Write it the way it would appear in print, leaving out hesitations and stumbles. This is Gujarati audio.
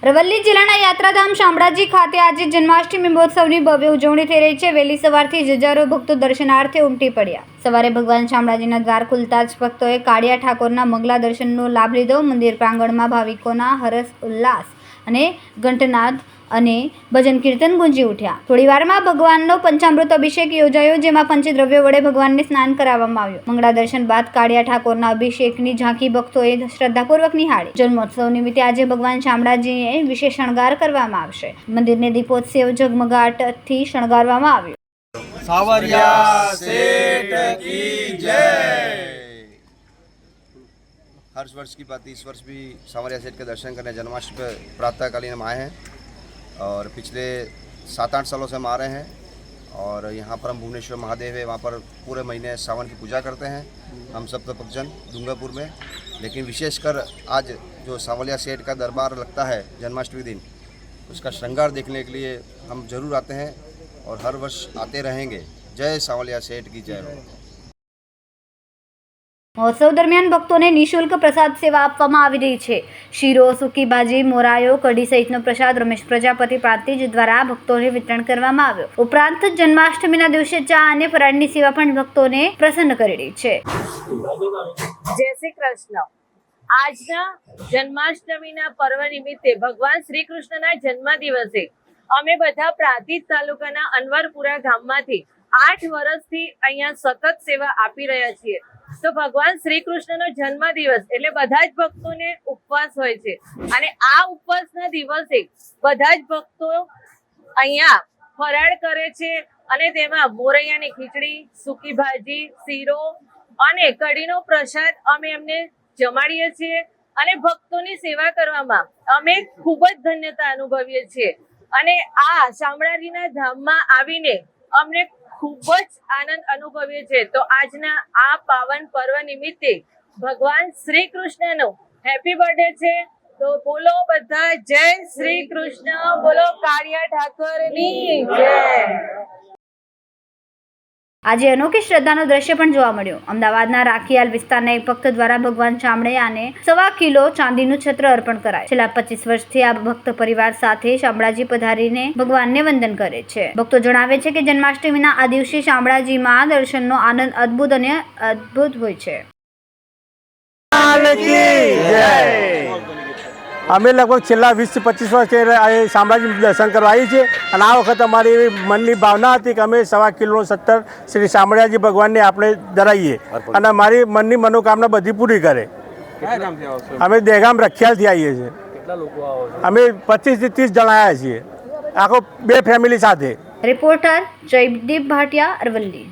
અરવલ્લી જિલ્લાના યાત્રાધામ શામળાજી ખાતે આજે જન્માષ્ટમી મહોત્સવની ભવ્ય ઉજવણી થઈ રહી છે। વહેલી સવારથી હજારો ભક્તો દર્શનાર્થે ઉમટી પડ્યા। સવારે ભગવાન શામળાજીના દ્વાર ખુલતા જ ભક્તોએ કાળિયા ઠાકોરના મંગલા દર્શનનો લાભ લીધો। મંદિર પ્રાંગણમાં ભાવિકોના હર્ષ ઉલ્લાસ અને ઘંટનાદ અને ભજન કીર્તન ગુંજી ઉઠ્યા। થોડીવારમાં ભગવાનનો પંચામૃત અભિષેક યોજાયો, જેમાં પંચદ્રવ્ય વડે ભગવાનને સ્નાન કરાવવામાં આવ્યું। મંગળા દર્શન બાદ કાળિયા ઠાકોરના અભિષેકની ઝાંખી ભક્તોએ શ્રદ્ધાપૂર્વક નિહાળી। જન્મોત્સવ નિમિત્તે આજે ભગવાન શામળાજીને વિશેષ શણગાર કરવામાં આવશે। મંદિરને દીપોત્સવ ઝગમગાટથી શણગારવામાં આવ્યું। सावरिया सेठ की जय। हर वर्ष की बात इस वर्ष भी सावरिया सेठ के दर्शन करने जन्माष्टमी पर प्रातःकालीन हम आए हैं और पिछले 7-8 सालों से हम आ रहे हैं और यहाँ पर हम भुवनेश्वर महादेव है, वहाँ पर पूरे महीने सावन की पूजा करते हैं हम सब भक्तजन डूंगरपुर में। लेकिन विशेषकर आज जो सावरिया सेठ का दरबार लगता है जन्माष्टमी दिन, उसका श्रृंगार देखने के लिए हम जरूर आते हैं और हर वर्ष आते रहेंगे। जय सावलिया सेठ की जय हो। महोत्सव दरमियान भक्तों ने निःशुल्क प्रसाद सेवा આપવામાં આવી રહી છે। શીરો, સૂકી ભાજી, મોરાયો, કઢી સહિતનો પ્રસાદ રમેશ પ્રજાપતિ પ્રાંતિજ દ્વારા ભક્તોને વિતરણ કરવામાં આવ્યો। ઉપરાંત જન્માષ્ટમીના દિવસે ચા અને ફરાળની સેવા પણ ભક્તોને પ્રસન્ન કરી રહી છે। જય શ્રી કૃષ્ણ। આજના જન્માષ્ટમીના પર્વ નિમિત્તે ભગવાન શ્રી કૃષ્ણના જન્મ દિવસે અમે બધા પ્રાંતિજ તાલુકાના અનવરપુરા ગામમાંથી 8 વર્ષથી અહીંયા સતત સેવા આપી રહ્યા છીએ। તો ભગવાન શ્રી કૃષ્ણનો જન્મ દિવસ એટલે બધા જ ભક્તોને ઉપવાસ હોય છે અને આ ઉપવાસના દિવસે બધા જ ભક્તો અહીંયા ફરાળ કરે છે અને તેમાં મોરૈયાની ખીચડી, સૂકી ભાજી, શીરો અને કઢીનો પ્રસાદ અમે એમને જમાડીએ છીએ અને ભક્તોની સેવા કરવામાં અમે ખૂબ જ ધન્યતા અનુભવીએ છીએ અને આ શામળાજીના ધામમાં આવીને અમને ખૂબ જ આનંદ અનુભવીએ છીએ। તો આજના આ પાવન પર્વ નિમિત્તે ભગવાન શ્રી કૃષ્ણનો હેપી બર્થડે છે। તો બોલો બધા જય શ્રી કૃષ્ણ, બોલો કાળિયા ઠાકરની જય। આજે અનોખી શ્રદ્ધાનો દ્રશ્ય પણ જોવા મળ્યો। અમદાવાદના રાખીયાલ વિસ્તારના એક ભક્ત દ્વારા ભગવાન શામળિયાને 1.25 કિલો ચાંદીનું છત્ર અર્પણ કરાય। છેલ્લા 25 વર્ષથી આ ભક્ત પરિવાર સાથે શામળાજી પધારીને ભગવાનને વંદન કરે છે। ભક્તો જણાવે છે કે જન્માષ્ટમીના આ દિવસે શામળાજીમાં દર્શનનો આનંદ અદ્ભુત અને અદ્ભુત હોય છે। અમે લગભગ છેલ્લા 20-25 વર્ષથી શામળાજી દર્શન કરવા આવી છે અને આ વખત અમારી એવી મનની ભાવના હતી કે અમે 1.25 કિલોનું છત્ર શ્રી શામળિયાજી ભગવાનને આપણે ધરાવીએ અને મારી મનની મનોકામના બધી પૂરી કરે। અમે દહેગામ રખિયાલથી આવીએ છીએ। અમે 25 થી 30 જણા આવ્યા છીએ, આખો 2 ફેમિલી સાથે। રિપોર્ટર જયદીપ ભાટિયા, અરવલ્લી।